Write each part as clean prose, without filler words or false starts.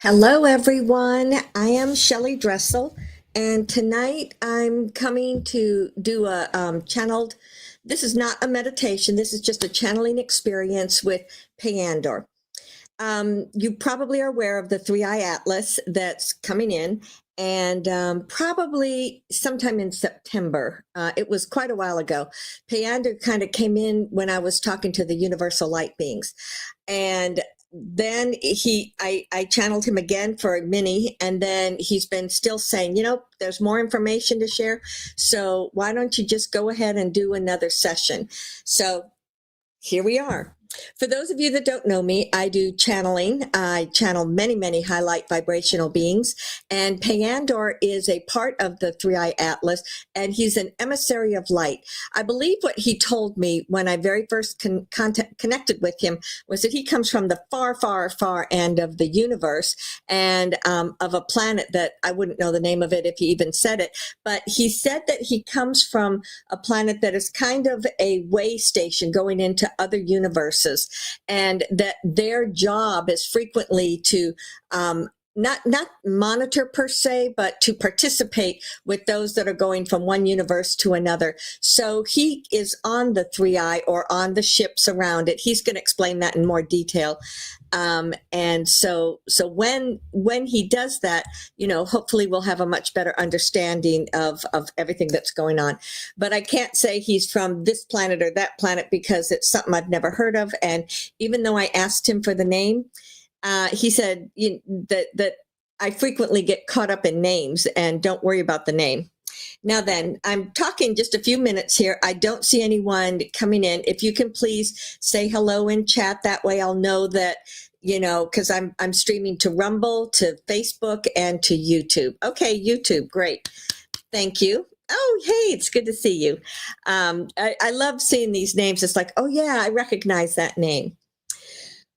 Hello, everyone. I am Shelly Dressel, and tonight I'm coming to do a channeled. This is not a meditation. This is just a channeling experience with Peyandor. You probably are aware of the three-eye atlas that's coming in, and probably sometime in September. It was quite a while ago. Peyandor kind of came in when I was talking to the universal light beings, and then I channeled him again for a mini, and then he's been still saying, there's more information to share. So why don't you just go ahead and do another session? So here we are. For those of you that don't know me, I do channeling. I channel many, many highlight vibrational beings, and Peyandor is a part of the Three-Eye Atlas, and he's an emissary of light. I believe what he told me when I very first connected with him was that he comes from the far, far, far end of the universe, and of a planet that I wouldn't know the name of it if he even said it, but he said that he comes from a planet that is kind of a way station going into other universes, and that their job is frequently to not monitor per se, but to participate with those that are going from one universe to another. So he is on the three-eye or on the ships around it. He's going to explain that in more detail. And so when he does that, hopefully we'll have a much better understanding of everything that's going on. But I can't say he's from this planet or that planet because it's something I've never heard of. And even though I asked him for the name, he said that I frequently get caught up in names, and don't worry about the name. Now then, I'm talking just a few minutes here. I don't see anyone coming in. If you can please say hello in chat, that way I'll know that, because I'm streaming to Rumble, to Facebook, and to YouTube. Okay, YouTube, great. Thank you. Oh, hey, it's good to see you. I love seeing these names. It's like, oh yeah, I recognize that name.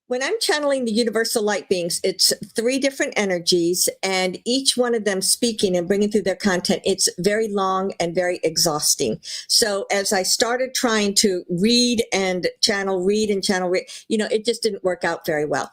When I'm channeling the universal light beings, it's 3 different energies, and each one of them speaking and bringing through their content, it's very long and very exhausting. So as I started trying to read and channel, it just didn't work out very well.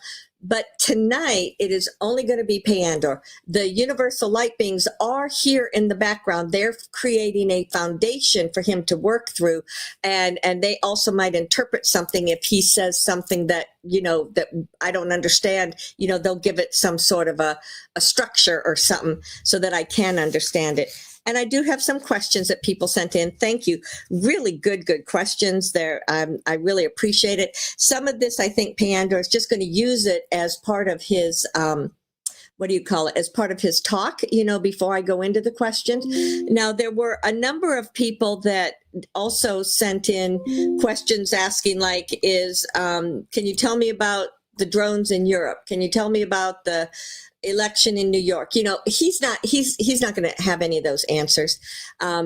But tonight, it is only going to be Peyandor. The universal light beings are here in the background. They're creating a foundation for him to work through. And they also might interpret something if he says something that, that I don't understand. They'll give it some sort of a structure or something so that I can understand it. And I do have some questions that people sent in. Thank you. Really good questions there. I really appreciate it. Some of this, I think Peyandor is just going to use it as part of his, as part of his talk, before I go into the questions. Now, there were a number of people that also sent in questions asking, like, can you tell me about the drones in Europe? Can you tell me about the election in New York? He's not going to have any of those answers.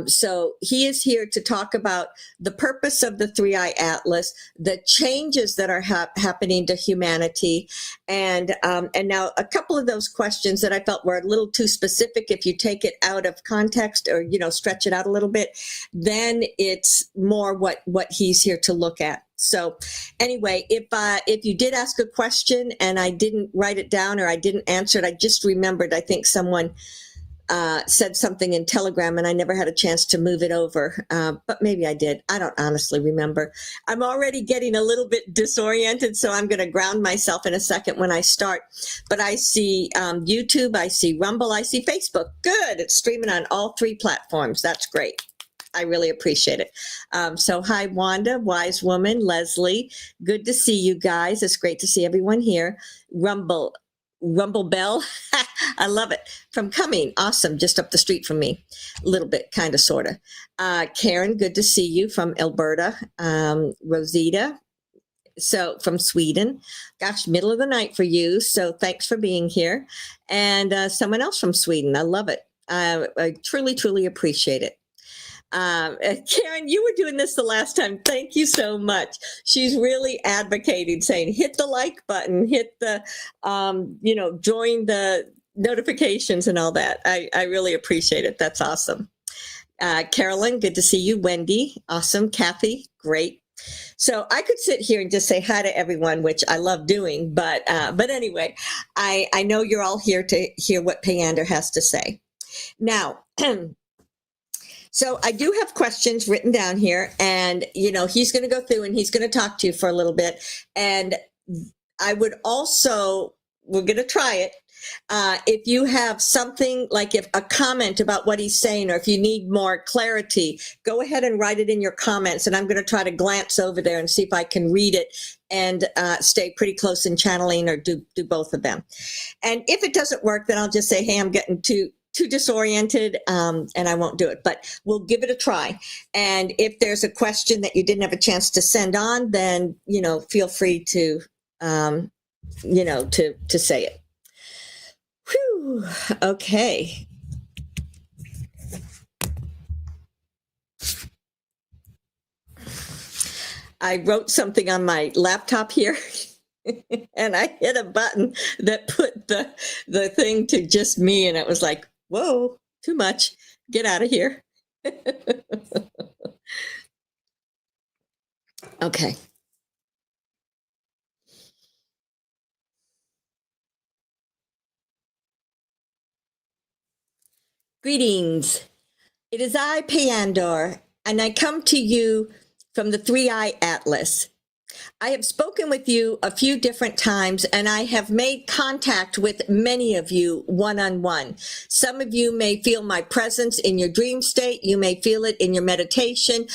So he is here to talk about the purpose of the Three-Eye Atlas, the changes that are happening to humanity. And now a couple of those questions that I felt were a little too specific. If you take it out of context or, stretch it out a little bit, then it's more what he's here to look at. So anyway, if you did ask a question and I didn't write it down or I didn't answer it, I just remembered, I think someone said something in Telegram and I never had a chance to move it over, but maybe I did. I don't honestly remember. I'm already getting a little bit disoriented, so I'm going to ground myself in a second when I start. But I see YouTube, I see Rumble, I see Facebook. Good. It's streaming on all 3 platforms. That's great. I really appreciate it. So hi, Wanda, Wise Woman, Leslie. Good to see you guys. It's great to see everyone here. Rumble Bell. I love it. From Cumming. Awesome. Just up the street from me. A little bit, kind of, sort of. Karen, good to see you from Alberta. Rosita. So from Sweden. Gosh, middle of the night for you. So thanks for being here. And someone else from Sweden. I love it. I truly, truly appreciate it. Karen, you were doing this the last time. Thank you so much. She's really advocating, saying, hit the like button, hit the, join the notifications and all that. I really appreciate it. That's awesome. Carolyn, good to see you. Wendy, awesome. Kathy, great. So I could sit here and just say hi to everyone, which I love doing. But anyway, I know you're all here to hear what Peyandor has to say. Now, so I do have questions written down here, and he's going to go through and he's going to talk to you for a little bit. And I would also, we're going to try it. If you have something like if a comment about what he's saying, or if you need more clarity, go ahead and write it in your comments. And I'm going to try to glance over there and see if I can read it and stay pretty close in channeling, or do both of them. And if it doesn't work, then I'll just say, hey, I'm getting too disoriented, and I won't do it, but we'll give it a try. And if there's a question that you didn't have a chance to send on, then, feel free to, to say it. Whew. Okay. I wrote something on my laptop here and I hit a button that put the thing to just me, and it was like, whoa, too much. Get out of here. Okay. Greetings. It is I, Peyandor, and I come to you from the 3-Eye Atlas. I have spoken with you a few different times, and I have made contact with many of you one-on-one. Some of you may feel my presence in your dream state. You may feel it in your meditation.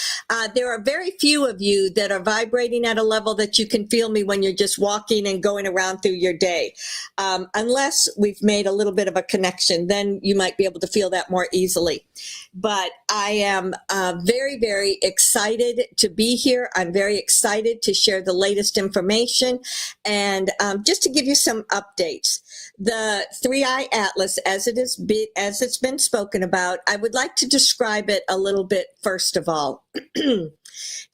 There are very few of you that are vibrating at a level that you can feel me when you're just walking and going around through your day. Unless we've made a little bit of a connection, then you might be able to feel that more easily. But I am very, very excited to be here. I'm very excited to share the latest information, and just to give you some updates. The 3-Eye Atlas, as it's been spoken about, I would like to describe it a little bit first of all.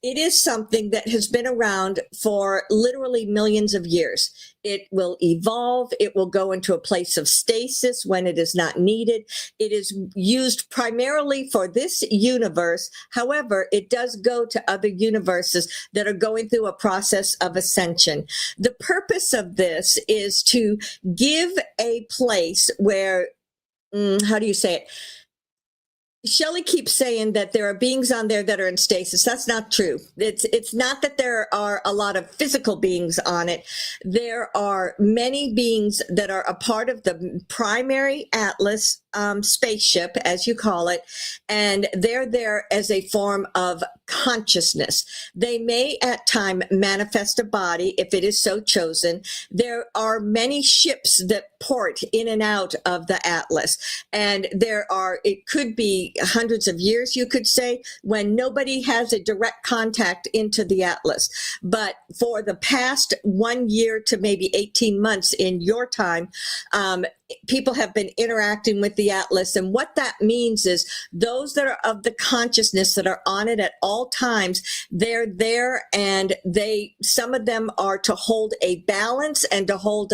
It is something that has been around for literally millions of years. It will evolve. It will go into a place of stasis when it is not needed. It is used primarily for this universe. However, it does go to other universes that are going through a process of ascension. The purpose of this is to give a place where, how do you say it? Shelly keeps saying that there are beings on there that are in stasis. That's not true. It's not that there are a lot of physical beings on it. There are many beings that are a part of the primary Atlas spaceship, as you call it, and they're there as a form of consciousness. They may at time manifest a body if it is so chosen. There are many ships that port in and out of the Atlas, and it could be hundreds of years, you could say, when nobody has a direct contact into the Atlas. But for the past 1 year to maybe 18 months in your time, people have been interacting with the Atlas. And what that means is those that are of the consciousness that are on it at all times, they're there, and some of them are to hold a balance and to hold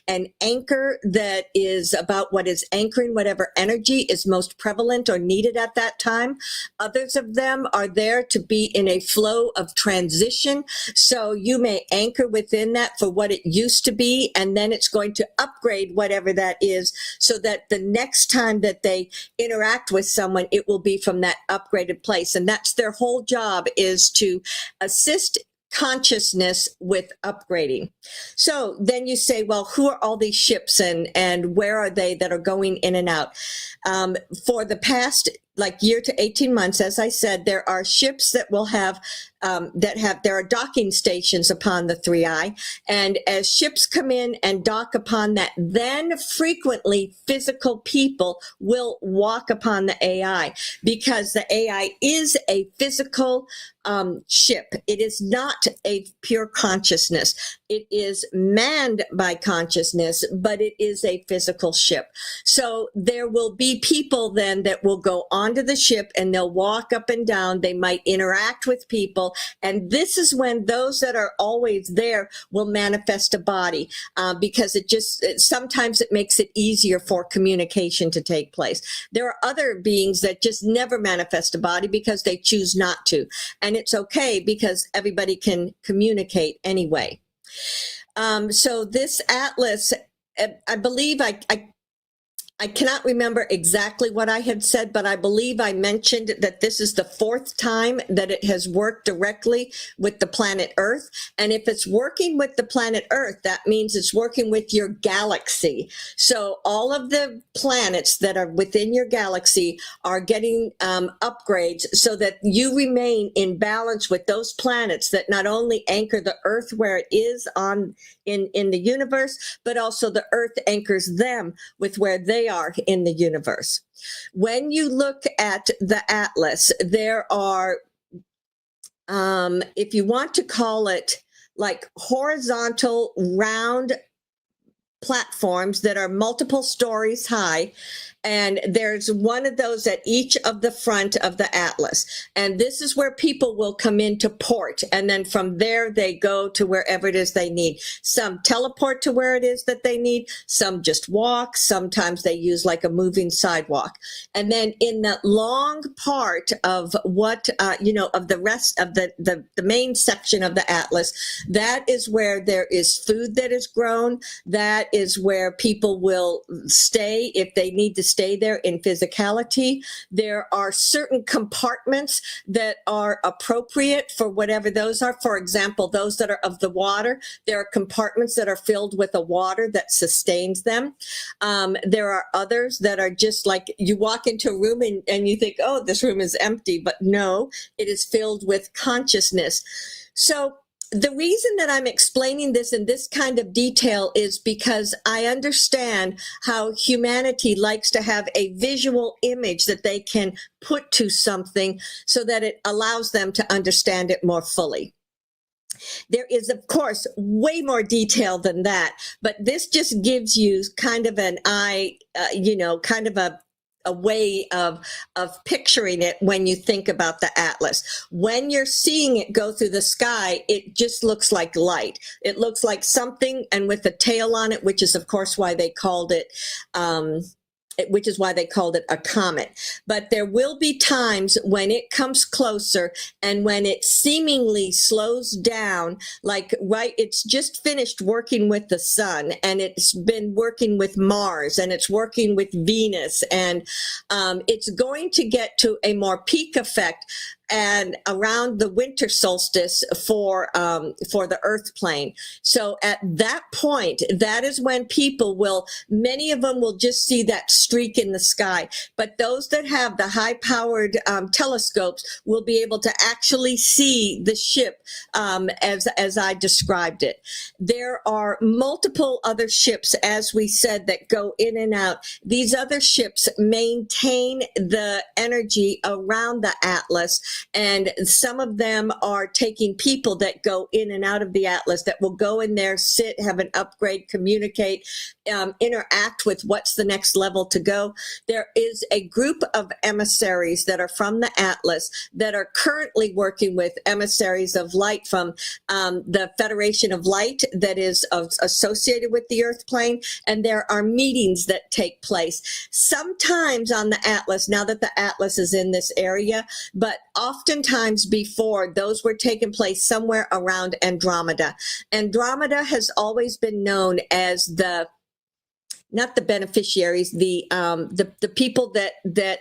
an anchor that is about what is anchoring whatever energy is most prevalent or needed at that time. Others of them are there to be in a flow of transition. So you may anchor within that for what it used to be, and then it's going to upgrade whatever that is, so that the next time that they interact with someone, it will be from that upgraded place. And that's their whole job, is to assist consciousness with upgrading. So then you say, well, who are all these ships, and where are they that are going in and out? For the past year to 18 months, as I said, there are ships that will have there are docking stations upon the 3-Eye. And as ships come in and dock upon that, then frequently physical people will walk upon the AI, because the AI is a physical ship. It is not a pure consciousness. It is manned by consciousness, but it is a physical ship. So there will be people then that will go onto the ship, and they'll walk up and down. They might interact with people. people. And this is when those that are always there will manifest a body, because sometimes it makes it easier for communication to take place. There are other beings that just never manifest a body because they choose not to. And it's okay because everybody can communicate anyway. So this atlas, I believe I cannot remember exactly what I had said, but I believe I mentioned that this is the 4th time that it has worked directly with the planet Earth. And if it's working with the planet Earth, that means it's working with your galaxy. So all of the planets that are within your galaxy are getting upgrades so that you remain in balance with those planets that not only anchor the Earth where it is in the universe, but also the Earth anchors them with where they are in the universe. When you look at the atlas, there are, if you want to call it, like horizontal round platforms that are multiple stories high. And there's one of those at each of the front of the atlas. And this is where people will come into port. And then from there, they go to wherever it is they need. Some teleport to where it is that they need. Some just walk. Sometimes they use like a moving sidewalk. And then in the long part of what, of the rest of the main section of the atlas, that is where there is food that is grown. That is where people will stay if they need to stay there in physicality. There are certain compartments that are appropriate for whatever those are. For example, those that are of the water, there are compartments that are filled with a water that sustains them. There are others that are just like you walk into a room and you think, oh, this room is empty, but no, it is filled with consciousness. So the reason that I'm explaining this in this kind of detail is because I understand how humanity likes to have a visual image that they can put to something so that it allows them to understand it more fully. There is, of course, way more detail than that, but this just gives you kind of an kind of a way of picturing it when you think about the atlas. When you're seeing it go through the sky, it just looks like light. It looks like something, and with a tail on it, which is, of course, why they called it a comet. But there will be times when it comes closer and when it seemingly slows down, it's just finished working with the sun, and it's been working with Mars, and it's working with Venus, and it's going to get to a more peak effect and around the winter solstice for the earth plane. So at that point, that is when many of them will just see that streak in the sky. But those that have the high-powered telescopes will be able to actually see the ship as I described it. There are multiple other ships, as we said, that go in and out. These other ships maintain the energy around the atlas, and some of them are taking people that go in and out of the atlas that will go in there, sit, have an upgrade, communicate, interact with what's the next level to go. There is a group of emissaries that are from the atlas that are currently working with emissaries of light from the Federation of Light that is associated with the earth plane, and there are meetings that take place sometimes on the atlas, now that the atlas is in this area, but oftentimes before, those were taking place somewhere around Andromeda. Andromeda has always been known as not the beneficiaries, the people that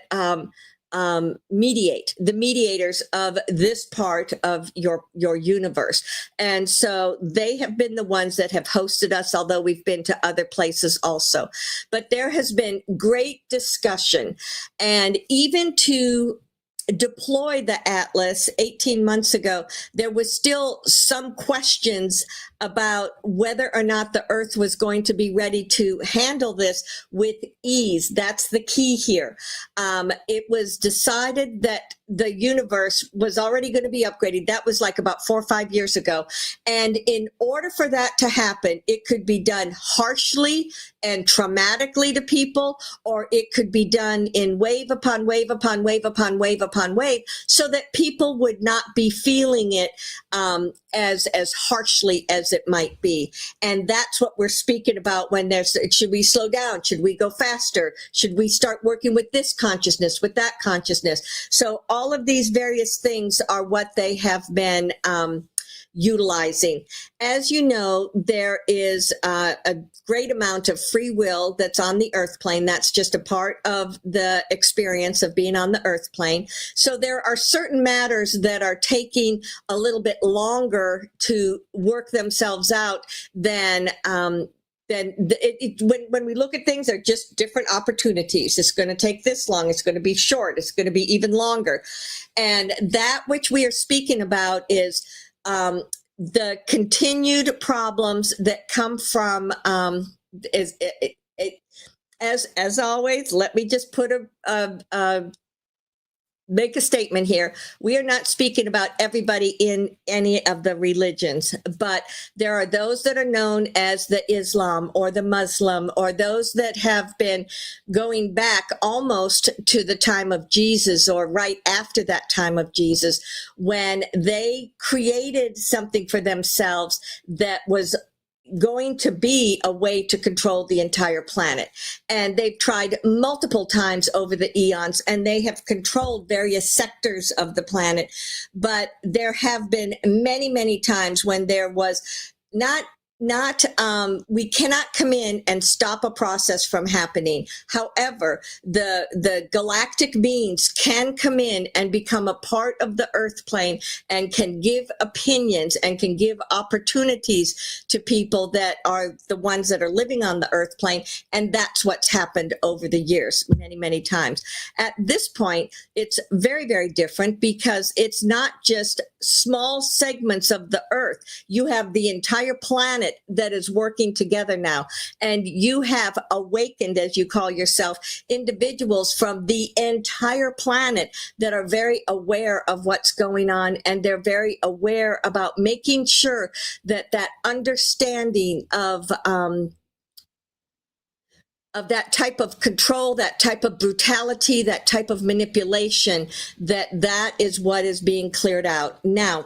mediate, the mediators of this part of your universe. And so they have been the ones that have hosted us, although we've been to other places also. But there has been great discussion, and even to deploy the atlas 18 months ago, there was still some questions about whether or not the earth was going to be ready to handle this with ease. That's the key here. It was decided that the universe was already going to be upgraded. That was like about 4 or 5 years ago. And in order for that to happen, it could be done harshly and traumatically to people, or it could be done in wave upon wave upon wave upon wave upon wave, so that people would not be feeling it as harshly as it might be. And that's what we're speaking about when there's, should we slow down? Should we go faster? Should we start working with this consciousness, with that consciousness? So all of these various things are what they have been utilizing. As you know, there is a great amount of free will that's on the earth plane. That's just a part of the experience of being on the earth plane. So there are certain matters that are taking a little bit longer to work themselves out than when we look at things, they're just different opportunities. It's going to take this long. It's going to be short. It's going to be even longer. And that which we are speaking about is the continued problems that come from, as always, let me just put make a statement here. We are not speaking about everybody in any of the religions, but there are those that are known as the Islam or the Muslim, or those that have been going back almost to the time of Jesus or right after that time of Jesus, when they created something for themselves that was going to be a way to control the entire planet. And they've tried multiple times over the eons, and they have controlled various sectors of the planet. But there have been many, many times when there was we cannot come in and stop a process from happening. However, the galactic beings can come in and become a part of the earth plane and can give opinions and can give opportunities to people that are the ones that are living on the earth plane. And that's what's happened over the years, many, many times. At this point, it's very, very different, because it's not just small segments of the earth. You have the entire planet that is working together now. And you have awakened, as you call yourself, individuals from the entire planet that are very aware of what's going on. And they're very aware about making sure that that understanding of that type of control, that type of brutality, that type of manipulation, that is what is being cleared out. Now,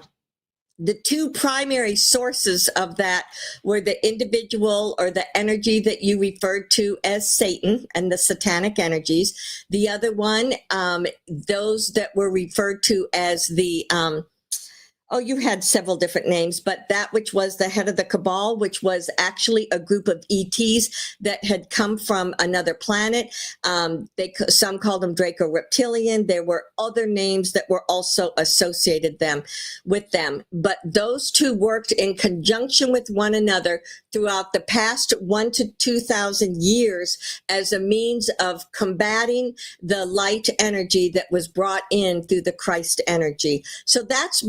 the two primary sources of that were the individual or the energy that you referred to as Satan and the satanic energies. The other one, those that were referred to as the you had several different names, but that which was the head of the cabal, which was actually a group of ETs that had come from another planet. Some called them Draco Reptilian. There were other names that were also associated with them. But those two worked in conjunction with one another throughout the past 1,000 to 2,000 years as a means of combating the light energy that was brought in through the Christ energy. So that's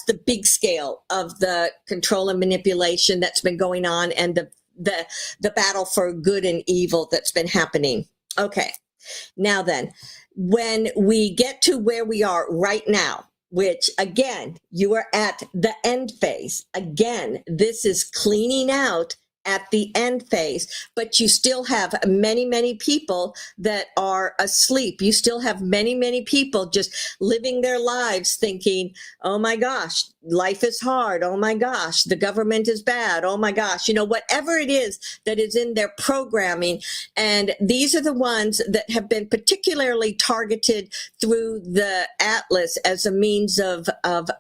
the big scale of the control and manipulation that's been going on, and the battle for good and evil that's been happening. Okay. Now then, when we get to where we are right now, which again, you are at the end phase. Again, this is cleaning out at the end phase, but you still have many, many people that are asleep. You still have many, many people just living their lives thinking, oh my gosh, life is hard. Oh my gosh, the government is bad. Oh my gosh, whatever it is that is in their programming. And these are the ones that have been particularly targeted through the Atlas as a means of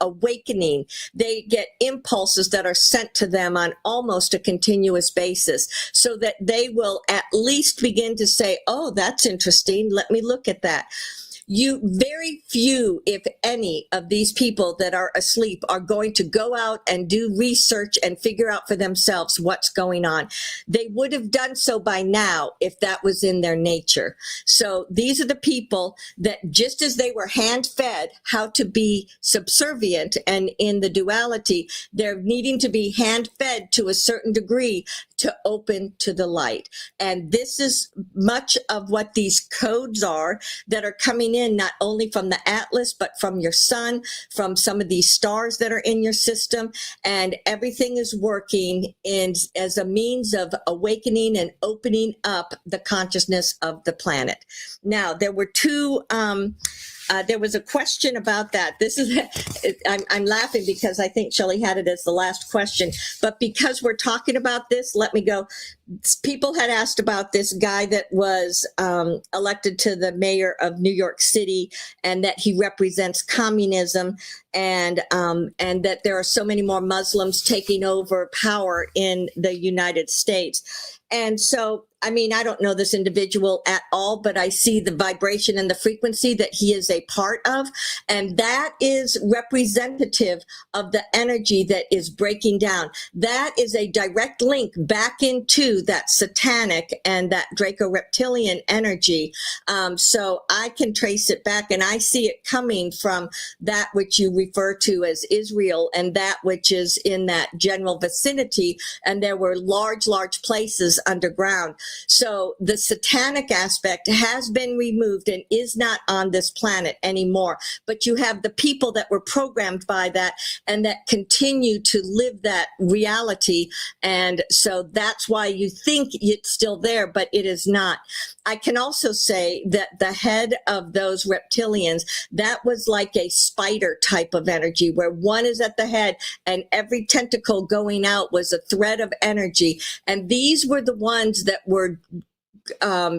awakening. They get impulses that are sent to them on almost a continuous basis, so that they will at least begin to say, oh, that's interesting. Let me look at that. very few, if any, of these people that are asleep are going to go out and do research and figure out for themselves what's going on. They would have done so by now if that was in their nature. So these are the people that, just as they were hand-fed how to be subservient and in the duality, they're needing to be hand-fed to a certain degree to open to the light. And this is much of what these codes are that are coming in, not only from the Atlas, but from your sun, from some of these stars that are in your system. And everything is working as a means of awakening and opening up the consciousness of the planet. Now, there were there was a question about that. This is, I'm laughing because I think Shelly had it as the last question, but because we're talking about this, let me go. People had asked about this guy that was elected to the mayor of New York City, and that he represents communism, and that there are so many more Muslims taking over power in the United States. And so, I mean, I don't know this individual at all, but I see the vibration and the frequency that he is a part of. And that is representative of the energy that is breaking down. That is a direct link back into that satanic and that Draco-reptilian energy. So I can trace it back, and I see it coming from that which you refer to as Israel and that which is in that general vicinity. And there were large places underground. So the satanic aspect has been removed and is not on this planet anymore. But you have the people that were programmed by that and that continue to live that reality. And so that's why you think it's still there, but it is not. I can also say that the head of those reptilians, that was like a spider type of energy, where one is at the head and every tentacle going out was a thread of energy. And these were the ones that were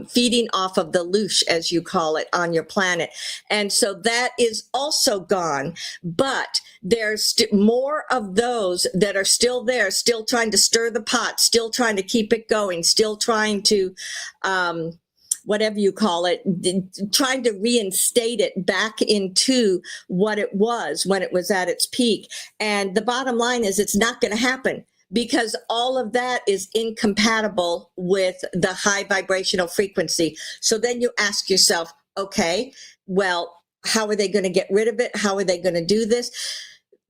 feeding off of the loosh, as you call it, on your planet. And so that is also gone, but there's more of those that are still there, still trying to stir the pot, still trying to keep it going, still trying to, whatever you call it, trying to reinstate it back into what it was when it was at its peak. And the bottom line is it's not going to happen, because all of that is incompatible with the high vibrational frequency. So then you ask yourself, okay, well, how are they going to get rid of it? How are they going to do this?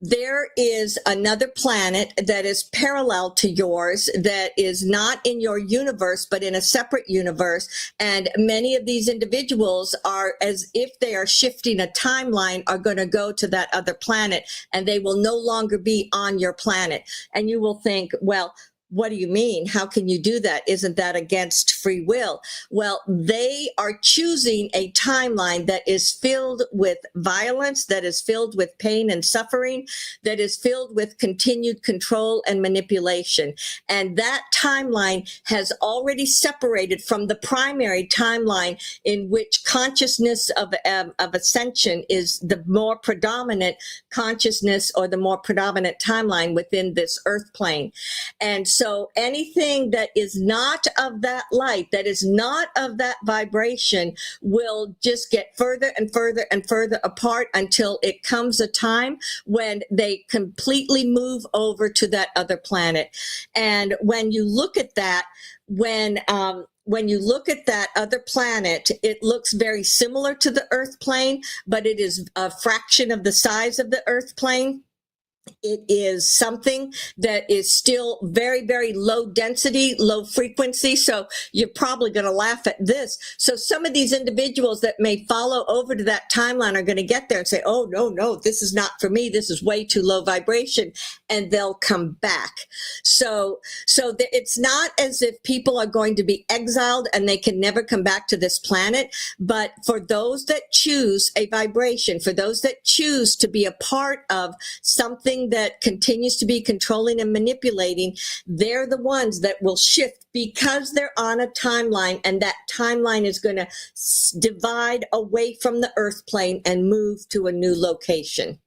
There is another planet that is parallel to yours, that is not in your universe, but in a separate universe. And many of these individuals are, as if they are shifting a timeline, are going to go to that other planet, and they will no longer be on your planet. And you will think, well, what do you mean? How can you do that? Isn't that against free will? Well, they are choosing a timeline that is filled with violence, that is filled with pain and suffering, that is filled with continued control and manipulation. And that timeline has already separated from the primary timeline, in which consciousness of ascension is the more predominant consciousness, or the more predominant timeline within this earth plane. And so anything that is not of that light, that is not of that vibration, will just get further and further and further apart until it comes a time when they completely move over to that other planet. And when you look at that, when you look at that other planet, it looks very similar to the Earth plane, but it is a fraction of the size of the Earth plane. It is something that is still very, very low density, low frequency. So you're probably going to laugh at this. So some of these individuals that may follow over to that timeline are going to get there and say, oh, no, this is not for me. This is way too low vibration. And they'll come back. So it's not as if people are going to be exiled and they can never come back to this planet. But for those that choose a vibration, for those that choose to be a part of something that continues to be controlling and manipulating, they're the ones that will shift, because they're on a timeline, and that timeline is going to divide away from the earth plane and move to a new location.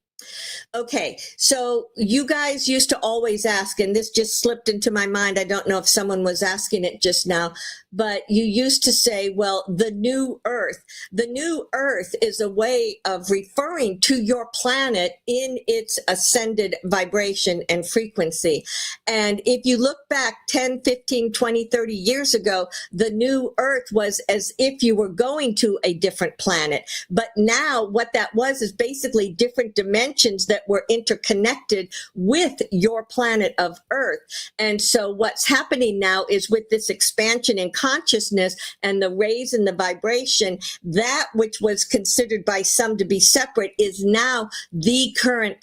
Okay, so you guys used to always ask, and this just slipped into my mind. I don't know if someone was asking it just now, but you used to say, well, the new Earth. The new Earth is a way of referring to your planet in its ascended vibration and frequency. And if you look back 10, 15, 20, 30 years ago, the new Earth was as if you were going to a different planet. But now what that was is basically different dimensions that were interconnected with your planet of Earth. And so what's happening now is with this expansion in consciousness and the raise in the vibration, that which was considered by some to be separate is now the current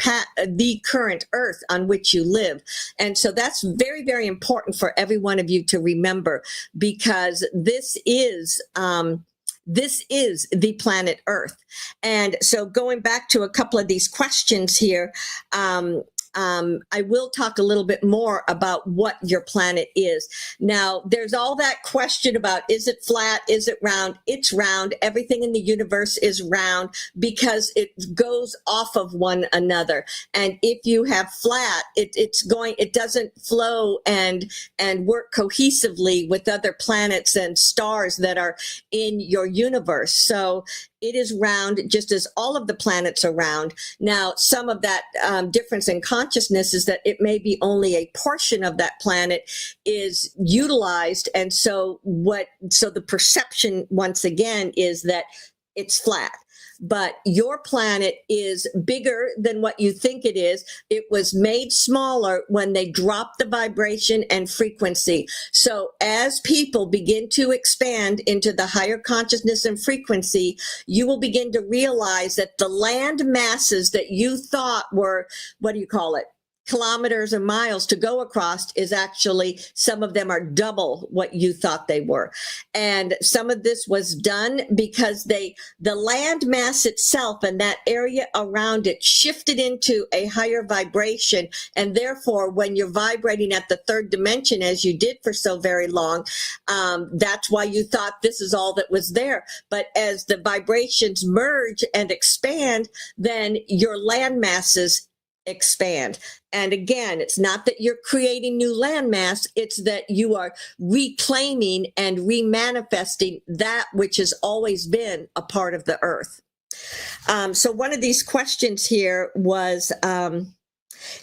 Earth on which you live. And so that's very, very important for every one of you to remember, because this is the planet Earth. And so going back to a couple of these questions here, I will talk a little bit more about what your planet is. Now, there's all that question about, is it flat? Is it round? It's round. Everything in the universe is round because it goes off of one another. And if you have flat, it doesn't flow and work cohesively with other planets and stars that are in your universe. So it is round, just as all of the planets are round. Now, some of that difference in consciousness is that it may be only a portion of that planet is utilized. And so the perception, once again, is that it's flat. But your planet is bigger than what you think it is. It was made smaller when they dropped the vibration and frequency. So as people begin to expand into the higher consciousness and frequency, you will begin to realize that the land masses that you thought were, kilometers or miles to go across is actually, some of them are double what you thought they were. And some of this was done because the land mass itself and that area around it shifted into a higher vibration. And therefore, when you're vibrating at the third dimension, as you did for so very long, that's why you thought this is all that was there. But as the vibrations merge and expand, then your land masses expand. And again, it's not that you're creating new landmass, it's that you are reclaiming and remanifesting that which has always been a part of the earth. So one of these questions here was,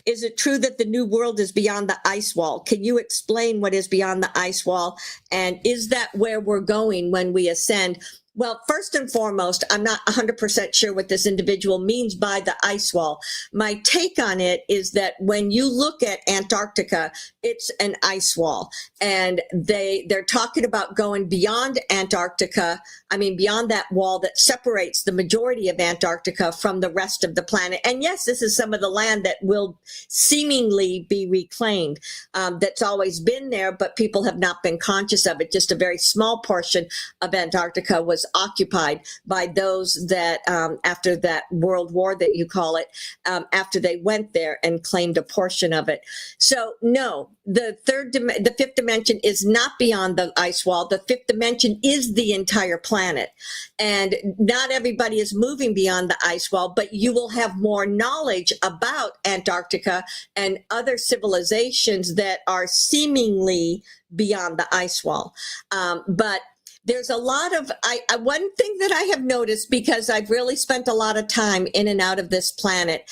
is it true that the new world is beyond the ice wall? Can you explain what is beyond the ice wall? And is that where we're going when we ascend? Well, first and foremost, I'm not 100% sure what this individual means by the ice wall. My take on it is that when you look at Antarctica, it's an ice wall. And they're talking about going beyond Antarctica, beyond that wall that separates the majority of Antarctica from the rest of the planet. And yes, this is some of the land that will seemingly be reclaimed. That's always been there, but people have not been conscious of it. Just a very small portion of Antarctica was occupied by those that after that World War that you call it, after they went there and claimed a portion of it. So no, the fifth dimension is not beyond the ice wall. The fifth dimension is the entire planet. And not everybody is moving beyond the ice wall, but you will have more knowledge about Antarctica and other civilizations that are seemingly beyond the ice wall. But there's a lot of, one thing that I have noticed, because I've really spent a lot of time in and out of this planet,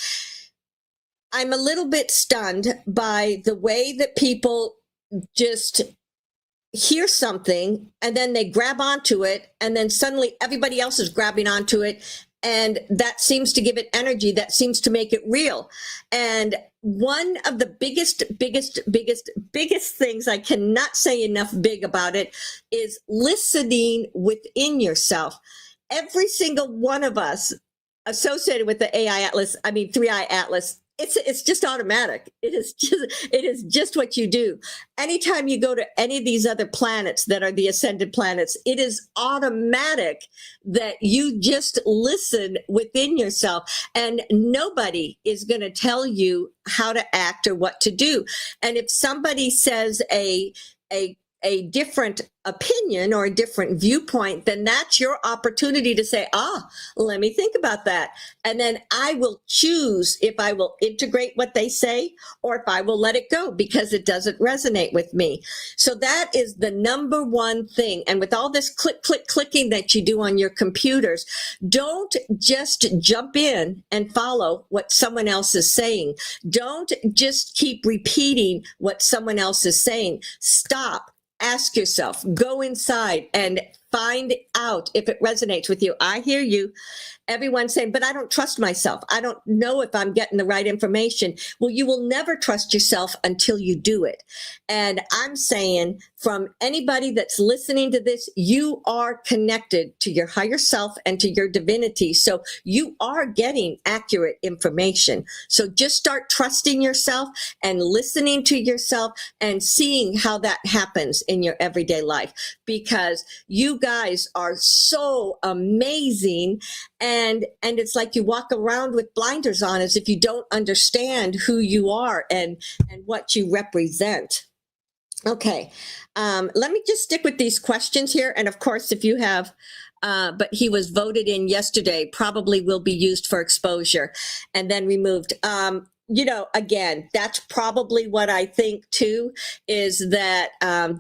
I'm a little bit stunned by the way that people just hear something and then they grab onto it, and then suddenly everybody else is grabbing onto it. And that seems to give it energy, that seems to make it real. And one of the biggest things, I cannot say enough big about it, is listening within yourself. Every single one of us associated with the AI Atlas, 3i Atlas, it's just automatic. It is just what you do. Anytime you go to any of these other planets that are the ascended planets, it is automatic that you just listen within yourself, and nobody is going to tell you how to act or what to do. And if somebody says a a different opinion or a different viewpoint, then that's your opportunity to say, let me think about that. And then I will choose if I will integrate what they say or if I will let it go because it doesn't resonate with me. So that is the number one thing. And with all this clicking that you do on your computers, don't just jump in and follow what someone else is saying. Don't just keep repeating what someone else is saying. Stop. Ask yourself, go inside and find out if it resonates with you. I hear you. Everyone's saying, but I don't trust myself. I don't know if I'm getting the right information. Well, you will never trust yourself until you do it. And I'm saying from anybody that's listening to this, you are connected to your higher self and to your divinity. So you are getting accurate information. So just start trusting yourself and listening to yourself and seeing how that happens in your everyday life, because you guys are so amazing. And it's like you walk around with blinders on as if you don't understand who you are and what you represent. Okay, let me just stick with these questions here. And of course, if you have, but he was voted in yesterday, probably will be used for exposure and then removed. Again, that's probably what I think too, is that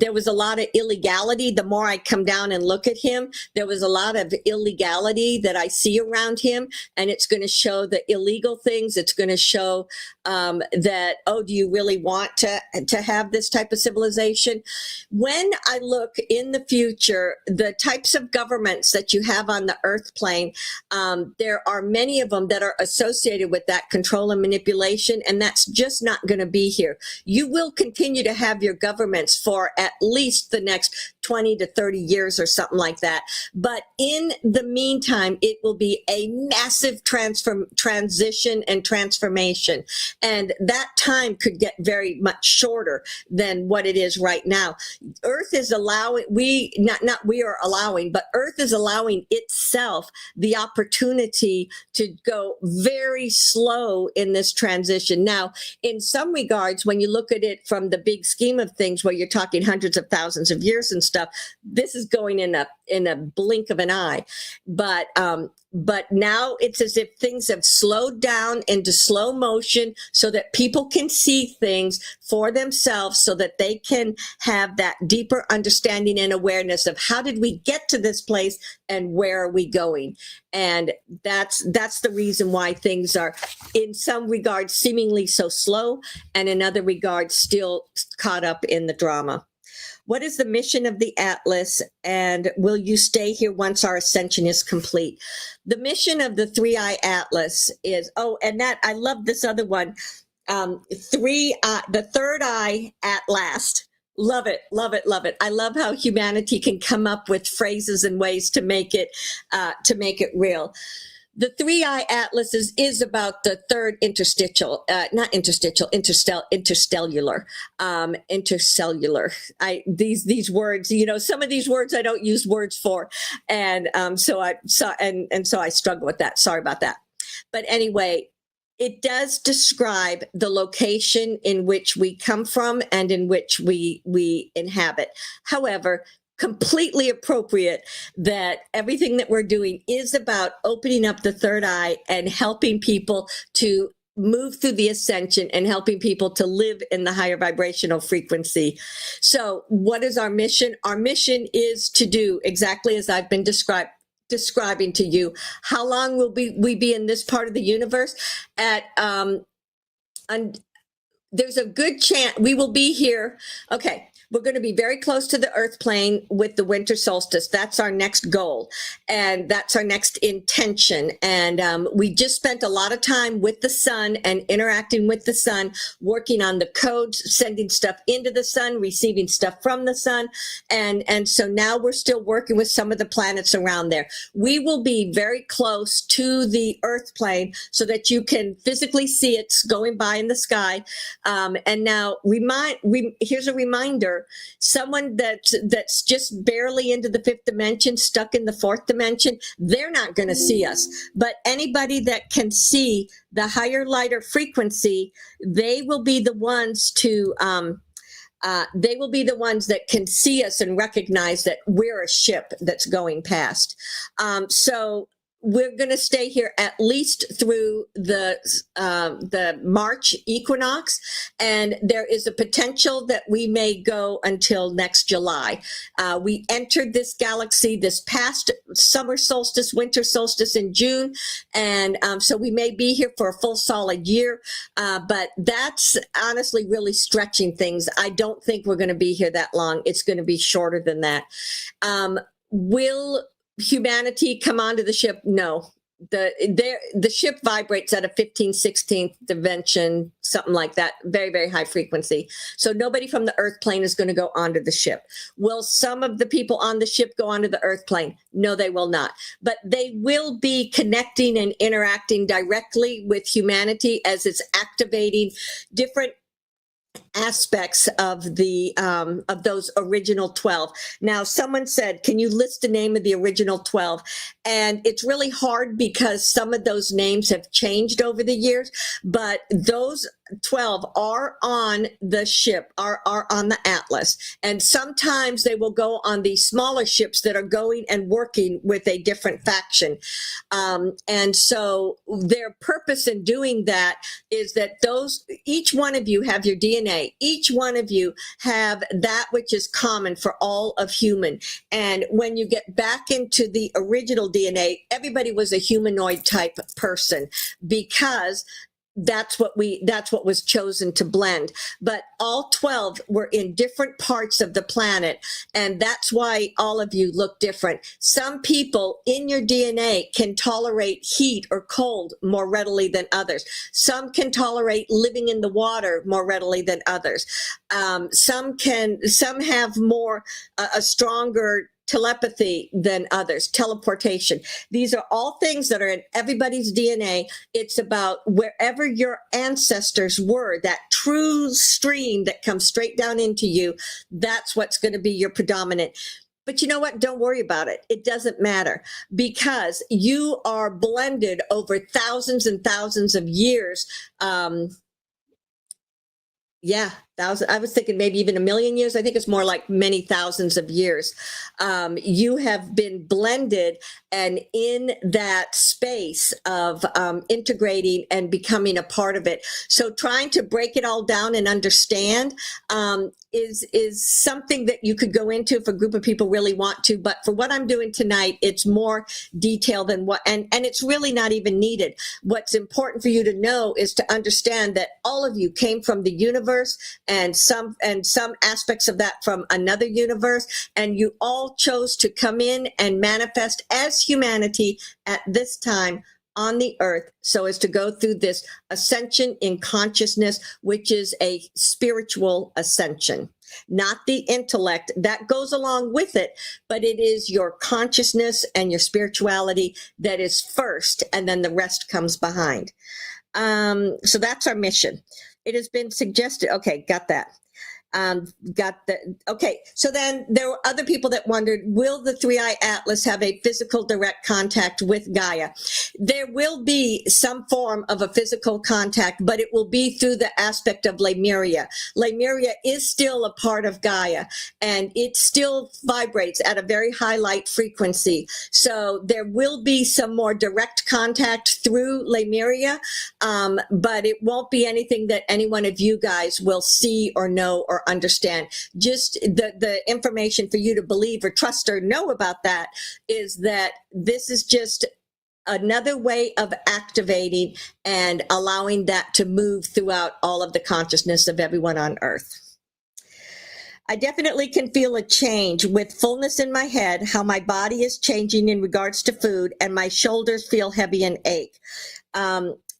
there was a lot of illegality. The more I come down and look at him, there was a lot of illegality that I see around him, and it's going to show the illegal things. It's going to show that, do you really want to have this type of civilization? When I look in the future, the types of governments that you have on the earth plane, there are many of them that are associated with that control and manipulation. And that's just not going to be here. You will continue to have your governments for at least the next 20 to 30 years or something like that. But in the meantime, it will be a massive transition and transformation. And that time could get very much shorter than what it is right now. Earth is allowing, but Earth is allowing itself the opportunity to go very slow in this transition. Now, in some regards, when you look at it from the big scheme of things, where you're talking hundreds of thousands of years and stuff, this is going in a blink of an eye. But now it's as if things have slowed down into slow motion so that people can see things for themselves, so that they can have that deeper understanding and awareness of how did we get to this place and where are we going. And that's the reason why things are in some regards seemingly so slow, and in other regards still caught up in the drama. What is the mission of the Atlas, and will you stay here once our ascension is complete? The mission of the 3-Eye Atlas is, and that, I love this other one, the third eye at last. Love it, love it, love it. I love how humanity can come up with phrases and ways to make it real. The 3-Eye Atlas is about the third interstellar. These words, some of these words I don't use words for, and so I struggle with that. Sorry about that. But anyway, it does describe the location in which we come from and in which we inhabit. However, completely appropriate that everything that we're doing is about opening up the third eye and helping people to move through the ascension and helping people to live in the higher vibrational frequency. So what is our mission? Our mission is to do exactly as I've been describing to you. How long will we be in this part of the universe? And there's a good chance we will be here. Okay. We're going to be very close to the earth plane with the winter solstice. That's our next goal. And that's our next intention. And we just spent a lot of time with the sun and interacting with the sun, working on the codes, sending stuff into the sun, receiving stuff from the sun. And so now we're still working with some of the planets around there. We will be very close to the earth plane so that you can physically see it going by in the sky. And now here's a reminder. Someone that's just barely into the fifth dimension, stuck in the fourth dimension, they're not going to see us. But anybody that can see the higher, lighter frequency, they will be the ones to they will be the ones that can see us and recognize that we're a ship that's going past. So we're going to stay here at least through the March equinox, and there is a potential that we may go until next July. We entered this galaxy this past summer solstice, winter solstice in June, and so we may be here for a full solid year, but that's honestly really stretching things. I don't think we're going to be here that long. It's going to be shorter than that. Will humanity come onto the ship? No. The ship vibrates at a 15/16th dimension, something like that, very, very high frequency. So nobody from the earth plane is going to go onto the ship. Will some of the people on the ship go onto the earth plane? No, they will not. But they will be connecting and interacting directly with humanity as it's activating different aspects of the of those original 12. Now, someone said, can you list the name of the original 12? And it's really hard because some of those names have changed over the years, but those 12 are on the ship, are on the Atlas. And sometimes they will go on these smaller ships that are going and working with a different faction. And so their purpose in doing that is that each one of you have your DNA. Each one of you have that which is common for all of human. And when you get back into the original DNA, everybody was a humanoid type person because that's what was chosen to blend. But all 12 were in different parts of the planet, and that's why all of you look different. Some people in your DNA can tolerate heat or cold more readily than others. Some can tolerate living in the water more readily than others. Some have more a stronger telepathy than others, teleportation. These are all things that are in everybody's DNA. It's about wherever your ancestors were, that true stream that comes straight down into you. That's what's going to be your predominant. But you know what? Don't worry about it. It doesn't matter because you are blended over thousands and thousands of years. Yeah, thousand. I was thinking maybe even a million years. I think it's more like many thousands of years. You have been blended and in that space of integrating and becoming a part of it. So trying to break it all down and understand is something that you could go into if a group of people really want to. But for what I'm doing tonight, it's more detailed than and it's really not even needed. What's important for you to know is to understand that all of you came from the universe, and some aspects of that from another universe, and you all chose to come in and manifest as humanity at this time on the earth so as to go through this ascension in consciousness, which is a spiritual ascension, not the intellect that goes along with it, but it is your consciousness and your spirituality that is first, and then the rest comes behind. So that's our mission. It has been suggested. Okay, got that. Okay, so then there were other people that wondered, will the Three-Eye Atlas have a physical direct contact with Gaia? There will be some form of a physical contact, but it will be through the aspect of Lemuria. Lemuria is still a part of Gaia, and it still vibrates at a very high light frequency. So there will be some more direct contact through Lemuria, but it won't be anything that any one of you guys will see or know or understand. Just the information for you to believe or trust or know about that is that this is just another way of activating and allowing that to move throughout all of the consciousness of everyone on earth. I definitely can feel a change with fullness in my head, how my body is changing in regards to food, and my shoulders feel heavy and ache.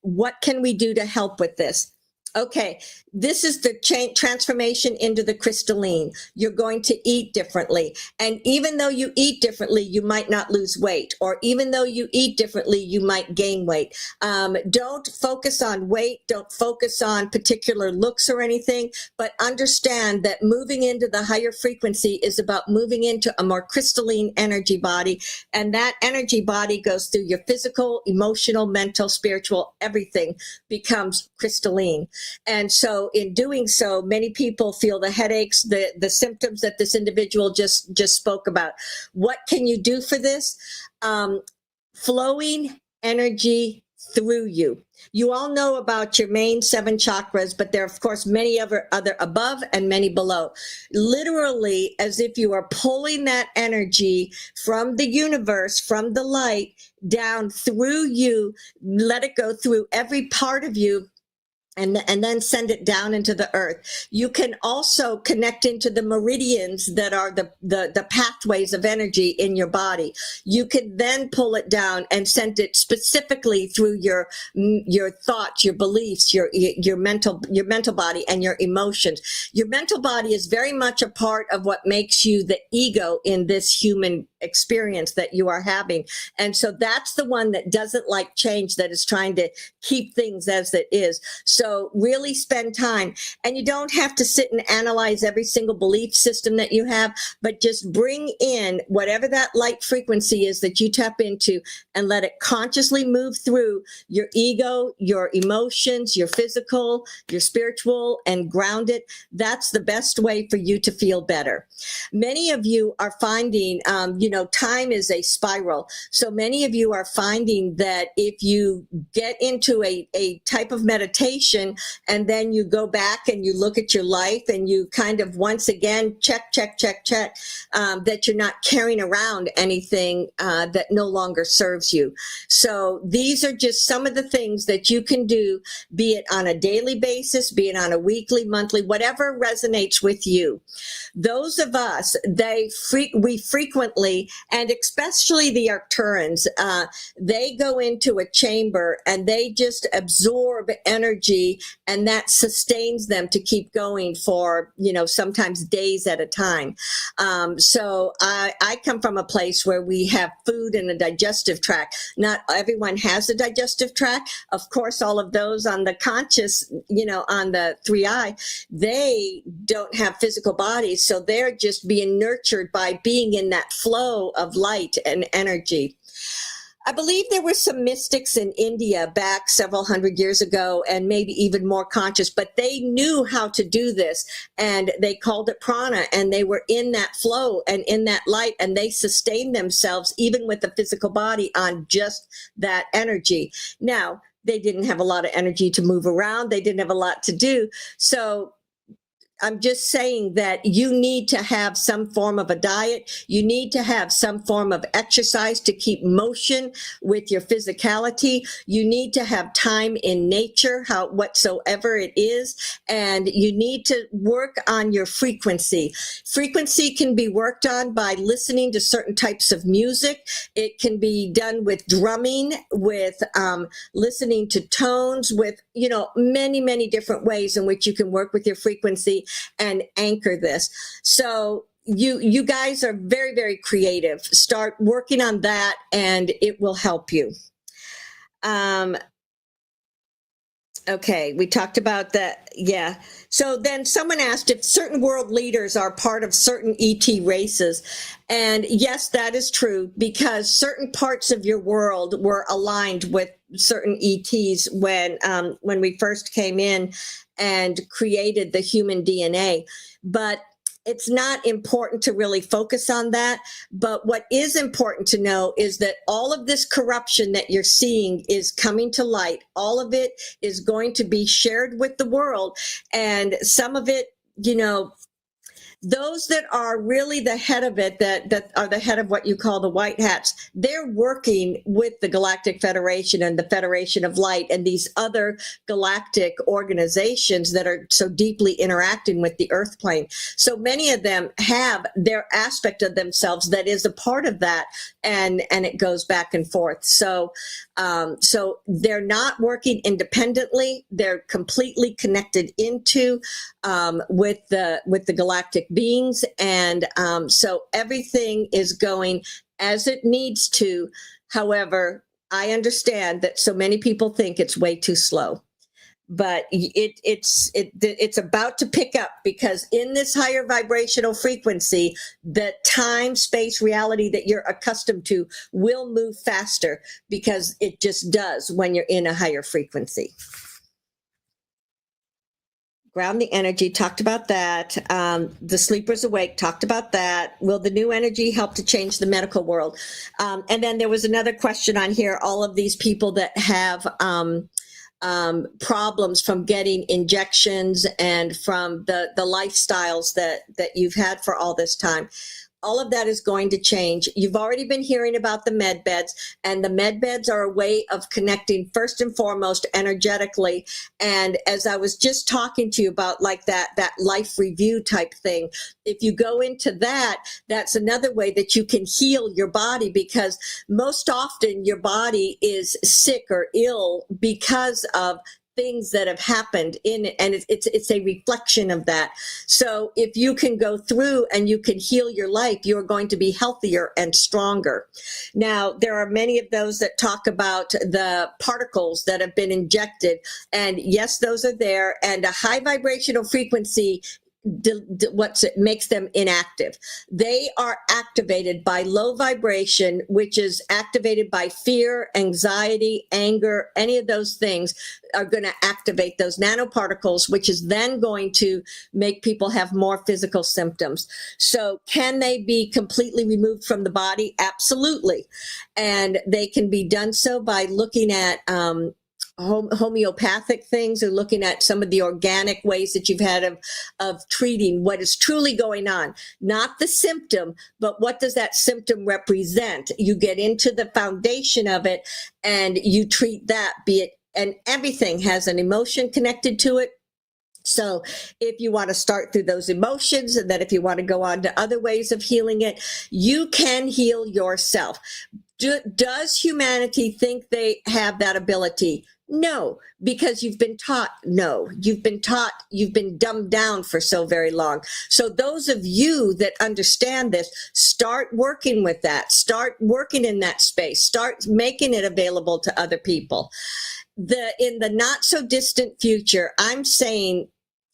What can we do to help with this? Okay, this is the transformation into the crystalline. You're going to eat differently. And even though you eat differently, you might not lose weight. Or even though you eat differently, you might gain weight. Don't focus on weight. Don't focus on particular looks or anything. But understand that moving into the higher frequency is about moving into a more crystalline energy body. And that energy body goes through your physical, emotional, mental, spiritual, everything becomes crystalline. And so so in doing so, many people feel the headaches, the symptoms that this individual just spoke about. What can you do for this? Flowing energy through you. You all know about your main 7 chakras, but there are, of course, many other above and many below. Literally, as if you are pulling that energy from the universe, from the light, down through you, let it go through every part of you, and then send it down into the earth. You can also connect into the meridians that are the pathways of energy in your body. You can then pull it down and send it specifically through your thoughts, your beliefs, your mental body and your emotions. Your mental body is very much a part of what makes you the ego in this human experience that you are having. And so that's the one that doesn't like change, that is trying to keep things as it is. So really spend time, and you don't have to sit and analyze every single belief system that you have, but just bring in whatever that light frequency is that you tap into and let it consciously move through your ego, your emotions, your physical, your spiritual, and ground it. That's the best way for you to feel better. Many of you are finding, time is a spiral. So many of you are finding that if you get into a type of meditation and then you go back and you look at your life and you kind of once again check, that you're not carrying around anything that no longer serves you. So these are just some of the things that you can do, be it on a daily basis, be it on a weekly, monthly, whatever resonates with you. Those of us, we frequently, and especially the Arcturans, they go into a chamber and they just absorb energy, and that sustains them to keep going for, sometimes days at a time. So I come from a place where we have food in the digestive tract. Not everyone has a digestive tract. Of course, all of those on the conscious, on the 3i, they don't have physical bodies. So they're just being nurtured by being in that flow of light and energy. I believe there were some mystics in India back several hundred years ago, and maybe even more conscious, but they knew how to do this, and they called it prana, and they were in that flow and in that light, and they sustained themselves even with the physical body on just that energy. Now, they didn't have a lot of energy to move around. They didn't have a lot to do. So I'm just saying that you need to have some form of a diet. You need to have some form of exercise to keep motion with your physicality. You need to have time in nature, whatsoever it is, and you need to work on your frequency. Frequency can be worked on by listening to certain types of music. It can be done with drumming, with listening to tones, with many, many different ways in which you can work with your frequency and anchor this. So you guys are very, very creative. Start working on that and it will help you. Okay, we talked about that. Yeah. So then someone asked if certain world leaders are part of certain ET races. And yes, that is true, because certain parts of your world were aligned with certain ETs when we first came in and created the human DNA. But it's not important to really focus on that. But what is important to know is that all of this corruption that you're seeing is coming to light. All of it is going to be shared with the world. And some of it, those that are really the head of it, that are the head of what you call the white hats, they're working with the Galactic Federation and the Federation of Light and these other galactic organizations that are so deeply interacting with the Earth plane. So many of them have their aspect of themselves that is a part of that, and it goes back and forth. So they're not working independently. They're completely connected into with the galactic beings, and so everything is going as it needs to. However, I understand that so many people think it's way too slow, but it's about to pick up, because in this higher vibrational frequency, the time, space, reality that you're accustomed to will move faster, because it just does when you're in a higher frequency. Ground the energy, talked about that. The sleepers awake, talked about that. Will the new energy help to change the medical world? And then there was another question on here. All of these people that have problems from getting injections and from the lifestyles that you've had for all this time. All of that is going to change. You've already been hearing about the med beds, and the med beds are a way of connecting first and foremost energetically. And as I was just talking to you about, like that life review type thing, if you go into that, that's another way that you can heal your body, because most often your body is sick or ill because of things that have happened in it, and it's a reflection of that. So if you can go through and you can heal your life, you're going to be healthier and stronger. Now, there are many of those that talk about the particles that have been injected, and yes, those are there, and a high vibrational frequency makes them inactive. They are activated by low vibration, which is activated by fear, anxiety, anger. Any of those things are going to activate those nanoparticles, which is then going to make people have more physical symptoms. So can they be completely removed from the body? Absolutely. And they can be done so by looking at homeopathic things, or looking at some of the organic ways that you've had of treating what is truly going on, not the symptom, but what does that symptom represent? You get into the foundation of it and you treat that, be it, and everything has an emotion connected to it. So if you want to start through those emotions, and then if you want to go on to other ways of healing it, you can heal yourself. Does humanity think they have that ability? No, because you've been taught no. You've been taught, you've been dumbed down for so very long. So those of you that understand this, start working with that. Start working in that space. Start making it available to other people. In the not so distant future, I'm saying,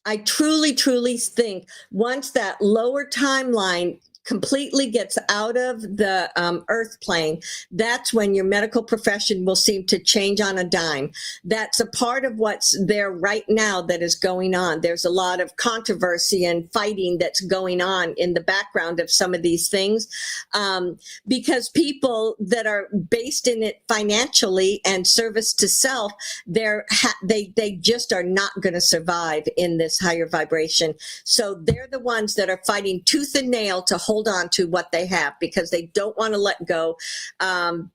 I truly, truly think once that lower timeline completely gets out of the earth plane, that's when your medical profession will seem to change on a dime. That's a part of what's there right now that is going on. There's a lot of controversy and fighting that's going on in the background of some of these things, because people that are based in it financially and service to self, they just are not going to survive in this higher vibration. So they're the ones that are fighting tooth and nail to hold on to what they have, because they don't want to let go,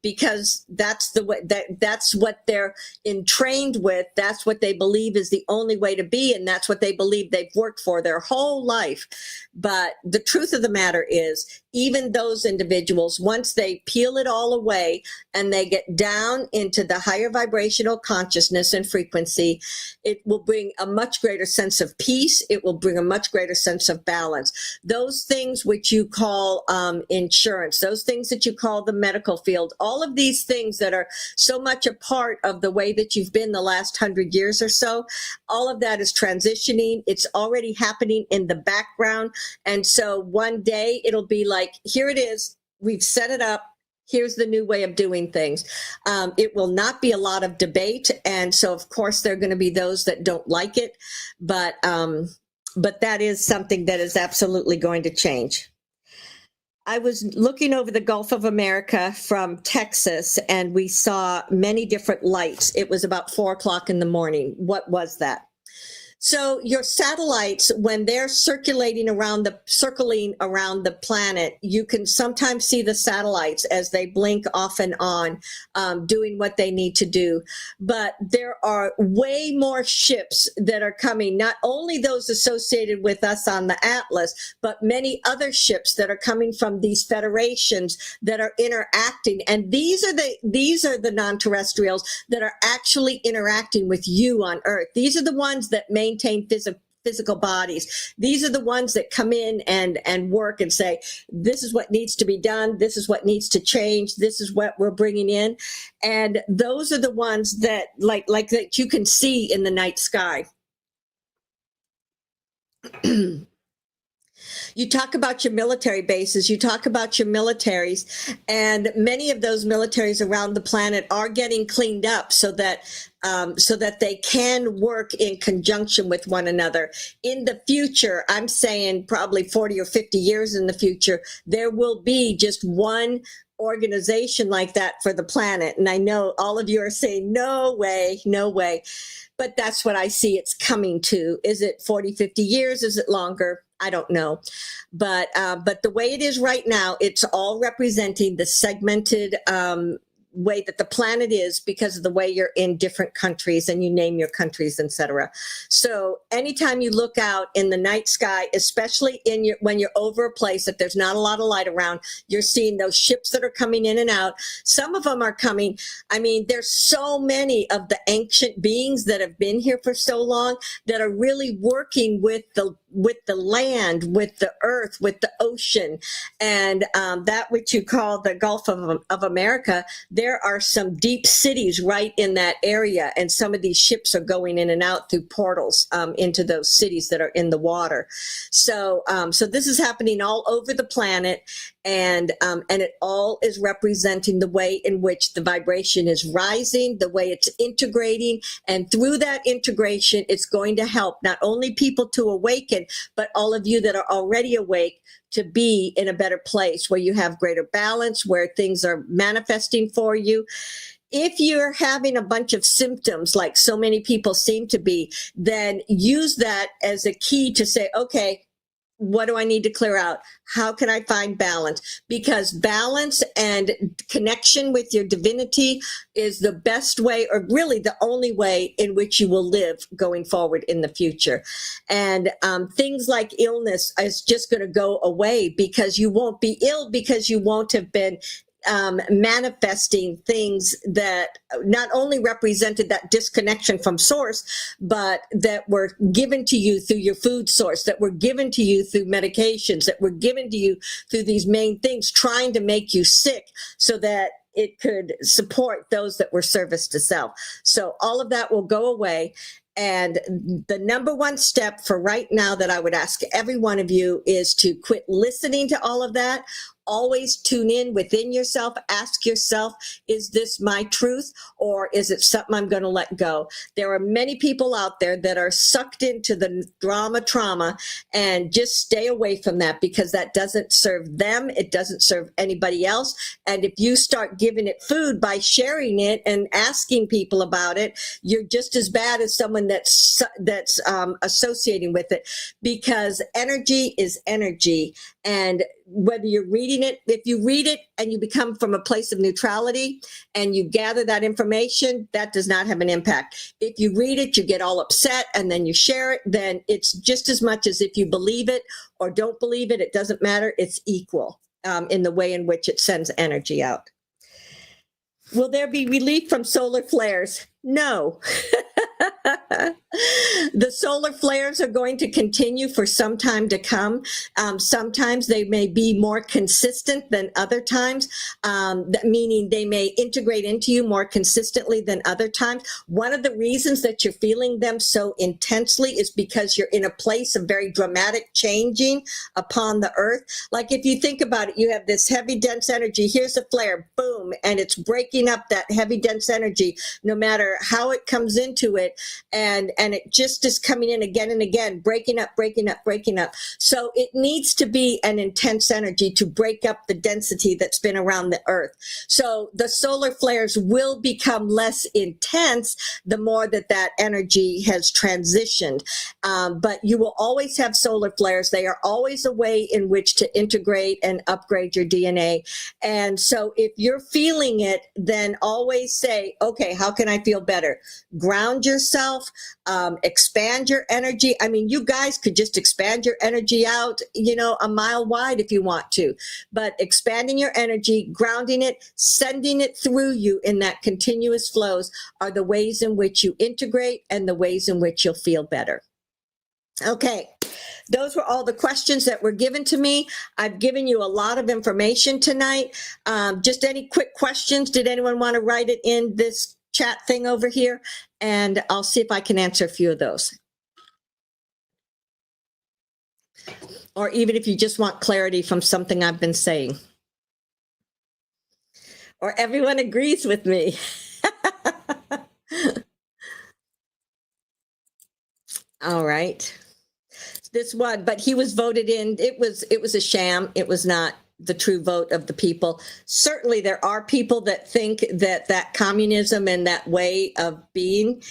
because that's the way, that's what they're entrained with. That's what they believe is the only way to be, and that's what they believe they've worked for their whole life. But the truth of the matter is, even those individuals, once they peel it all away and they get down into the higher vibrational consciousness and frequency, it will bring a much greater sense of peace. It will bring a much greater sense of balance. Those things which you call insurance, those things that you call the medical field, all of these things that are so much a part of the way that you've been the last 100 years or so, all of that is transitioning. It's already happening in the background. And so one day it'll be like, here it is. We've set it up. Here's the new way of doing things. It will not be a lot of debate. And so, of course, there are going to be those that don't like it. But that is something that is absolutely going to change. I was looking over the Gulf of America from Texas, and we saw many different lights. It was about 4 o'clock in the morning. What was that? So your satellites, when they're circling around the planet, you can sometimes see the satellites as they blink off and on, doing what they need to do. But there are way more ships that are coming, not only those associated with us on the Atlas, but many other ships that are coming from these federations that are interacting. And these are the non-terrestrials that are actually interacting with you on Earth. These are the ones that maintain physical bodies. These are the ones that come in and work and say, this is what needs to be done. This is what needs to change. This is what we're bringing in. And those are the ones that like that you can see in the night sky. You talk about your military bases, you talk about your militaries, and many of those militaries around the planet are getting cleaned up so that they can work in conjunction with one another. In the future, I'm saying probably 40 or 50 years in the future, there will be just one organization like that for the planet. And I know all of you are saying, no way, no way. But that's what I see it's coming to. Is it 40, 50 years? Is it longer? I don't know. But the way it is right now, it's all representing the segmented way that the planet is because of the way you're in different countries and you name your countries, etc. So anytime you look out in the night sky, especially when you're over a place that there's not a lot of light around, you're seeing those ships that are coming in and out. Some of them are coming. I mean, there's so many of the ancient beings that have been here for so long that are really working with the land, with the earth, with the ocean, and that which you call the Gulf of America. There are some deep cities right in that area, and some of these ships are going in and out through portals into those cities that are in the water. So this is happening all over the planet, and it all is representing the way in which the vibration is rising, the way it's integrating, and through that integration, it's going to help not only people to awaken, but all of you that are already awake to be in a better place where you have greater balance, where things are manifesting for you. If you're having a bunch of symptoms like so many people seem to be, then use that as a key to say, okay, what do I need to clear out? How can I find balance? Because balance and connection with your divinity is the best way, or really the only way in which you will live going forward in the future. And things like illness is just going to go away because you won't be ill, because you won't have been manifesting things that not only represented that disconnection from source, but that were given to you through your food source, that were given to you through medications, that were given to you through these main things, trying to make you sick so that it could support those that were service to self. So all of that will go away. And the number one step for right now that I would ask every one of you is to quit listening to all of that. Always tune in within yourself. Ask yourself, is this my truth, or is it something I'm going to let go? There are many people out there that are sucked into the trauma, and just stay away from that, because that doesn't serve them. It doesn't serve anybody else. And if you start giving it food by sharing it and asking people about it, you're just as bad as someone that's associating with it, because energy is energy. And whether you're reading it, if you read it and you become from a place of neutrality and you gather that information, that does not have an impact. If you read it, you get all upset and then you share it, then it's just as much as if you believe it or don't believe it. It doesn't matter. It's equal in the way in which it sends energy out. Will there be relief from solar flares? No. The solar flares are going to continue for some time to come. Sometimes they may be more consistent than other times, meaning they may integrate into you more consistently than other times. One of the reasons that you're feeling them so intensely is because you're in a place of very dramatic changing upon the earth. Like if you think about it, you have this heavy, dense energy. Here's a flare, boom, and it's breaking up that heavy, dense energy, no matter how it comes into it. And it just is coming in again and again, breaking up. So it needs to be an intense energy to break up the density that's been around the earth. So the solar flares will become less intense the more that energy has transitioned. But you will always have solar flares. They are always a way in which to integrate and upgrade your DNA. And so if you're feeling it, then always say, okay, how can I feel better? Ground yourself, expand your energy. I mean, you guys could just expand your energy out, a mile wide if you want to, but expanding your energy, grounding it, sending it through you in that continuous flows are the ways in which you integrate and the ways in which you'll feel better. Okay. Those were all the questions that were given to me. I've given you a lot of information tonight. Just any quick questions? Did anyone want to write it in this chat thing over here? And I'll see if I can answer a few of those. or even if you just want clarity from something I've been saying. Or everyone agrees with me. All right. This one, but he was voted in. It was a sham. It was not the true vote of the people. Certainly there are people that think that communism and that way of being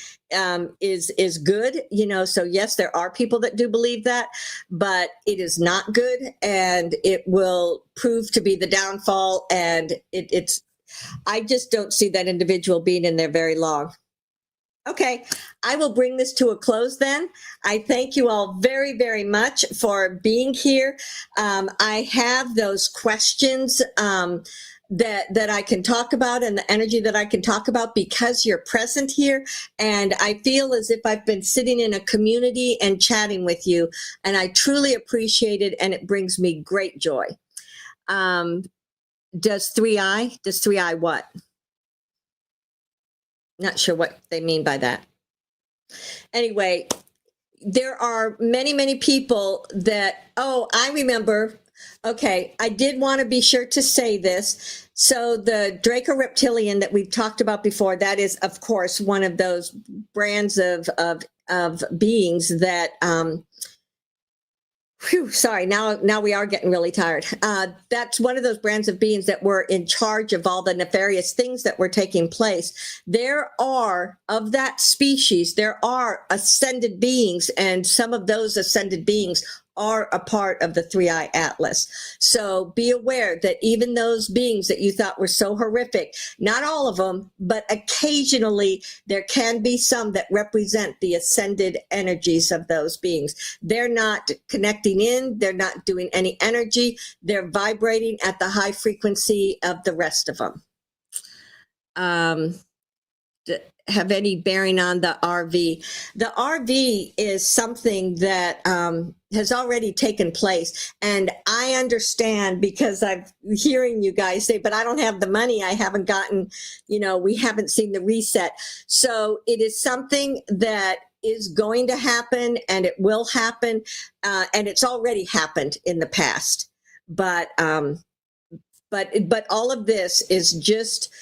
is good, so yes, there are people that do believe that, but it is not good, and it will prove to be the downfall, and I just don't see that individual being in there very long. Okay, I will bring this to a close then. I thank you all very, very much for being here. I have those questions that I can talk about, and the energy that I can talk about, because you're present here. And I feel as if I've been sitting in a community and chatting with you, and I truly appreciate it, and it brings me great joy. Does 3I what? Not sure what they mean by that. Anyway, there are many, many people that, I remember. Okay, I did want to be sure to say this. So the Draco reptilian that we've talked about before, that is, of course, one of those brands of beings that, sorry, now we are getting really tired. That's one of those brands of beings that were in charge of all the nefarious things that were taking place. There are, of that species, there are ascended beings, and some of those ascended beings are a part of the 3I Atlas. So be aware that even those beings that you thought were so horrific, not all of them, but occasionally there can be some that represent the ascended energies of those beings. They're not connecting in, they're not doing any energy, they're vibrating at the high frequency of the rest of them. Have any bearing on the RV? The RV is something that has already taken place, and I understand, because I'm hearing you guys say, but I don't have the money, I haven't gotten, we haven't seen the reset. So it is something that is going to happen, and it will happen, and it's already happened in the past. But all of this is just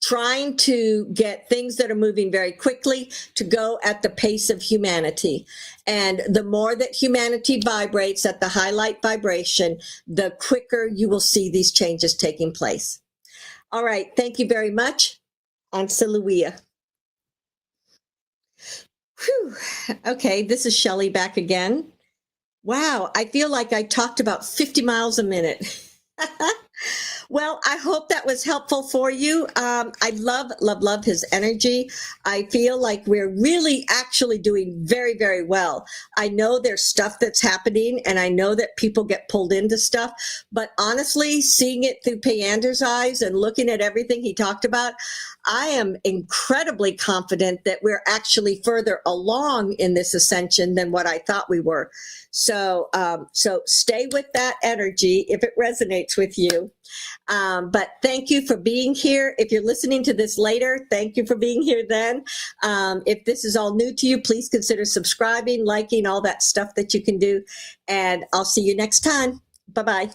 trying to get things that are moving very quickly to go at the pace of humanity. And the more that humanity vibrates at the high light vibration, the quicker you will see these changes taking place. All right. Thank you very much. Ansaluia. Okay. This is Shelly back again. Wow. I feel like I talked about 50 miles a minute. Well, I hope that was helpful for you. I love his energy. I feel like we're really actually doing very, very well. I know there's stuff that's happening, and I know that people get pulled into stuff, but honestly, seeing it through Peyandor's eyes and looking at everything he talked about, I am incredibly confident that we're actually further along in this ascension than what I thought we were. So stay with that energy if it resonates with you. But thank you for being here. If you're listening to this later, thank you for being here then. If this is all new to you, please consider subscribing, liking, all that stuff that you can do. And I'll see you next time. Bye-bye.